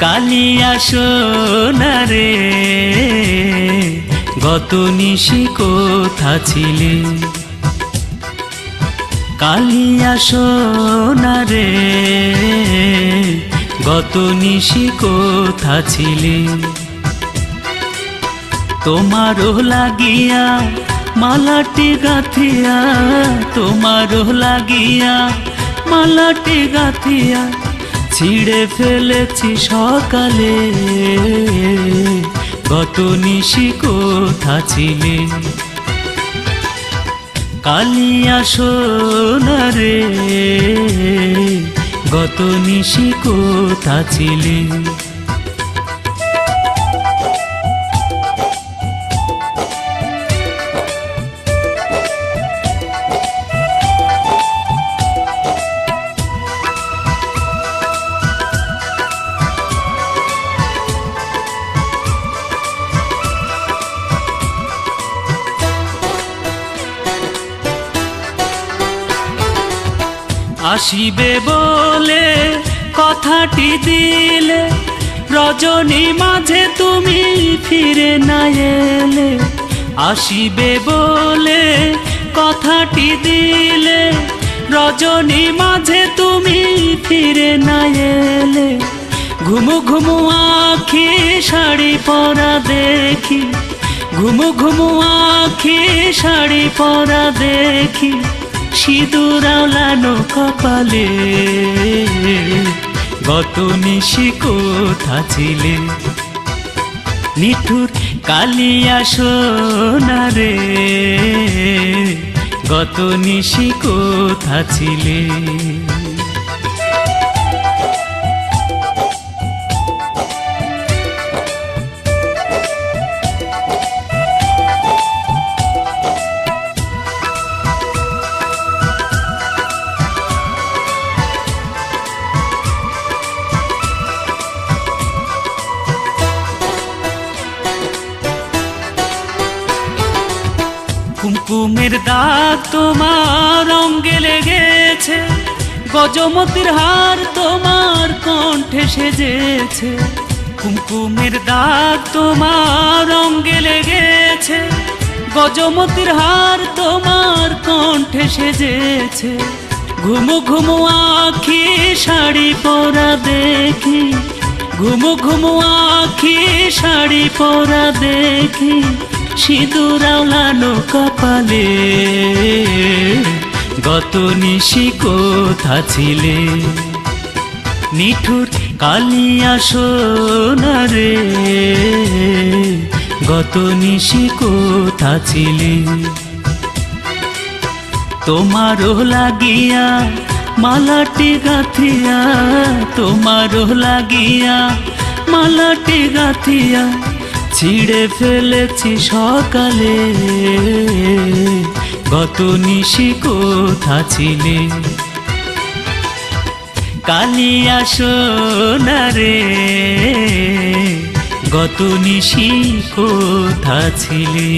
কালিয়া সোনা রে, গত নিশি কোথা ছিলে? কালিয়া সোনা রে, গত নিশি কোথা ছিলে? তোমারও লাগিয়া মালাটি গাঁথিয়া, তোমারও লাগিয়া মালাটি গাঁথিয়া ছিঁড়ে ফেলেছি সকালে। গত নিশি কোথা ছিলে? কালিয়া সোনা রে, গত নিশি কোথা ছিলে? আসিবে বলে কথাটি দিলে, রজনী মাঝে তুমি ফিরে না এলে। আসিবে বলে কথাটি দিলে, রজনী মাঝে তুমি ফিরে না এলে। ঘুমু ঘুমু আখি শাড়ি পরা দেখি, ঘুমু ঘুমু আখি শাড়ি পরা দেখি, সিঁদুর আওলানো কপালে। গত নিশি কোথা ছিলে? নিঠুর কালিয়া সোনা রে, গত নিশি কোথা ছিলে? কুমকুমের দাগ তোমার অঙ্গে লেগেছে, গজমতির হার তোমার কণ্ঠে সেজেছে। কুমকুমের দাগ তোমার অঙ্গে লেগেছে, গজমতির হার তোমার কণ্ঠে সেজেছে। ঘুমু ঘুমু আখি শাড়ি পরা দেখি, ঘুমু ঘুমু আখি শাড়ি পরা দেখি, সিঁদুর আওলানো কপালে। গত নিশি কোথা ছিলে? নিঠুর কালিয়া সোনা রে, গত নিশি কোথা ছিলে? তোমারও লাগিয়া মালাটি গাঁথিয়া, তোমারও লাগিয়া মালাটি গাঁথিয়া ছিঁড়ে ফেলেছি সকালে। গত নিশি কোথা ছিলে? কালিয়া সোনা রে, গত নিশি কোথা ছিলে?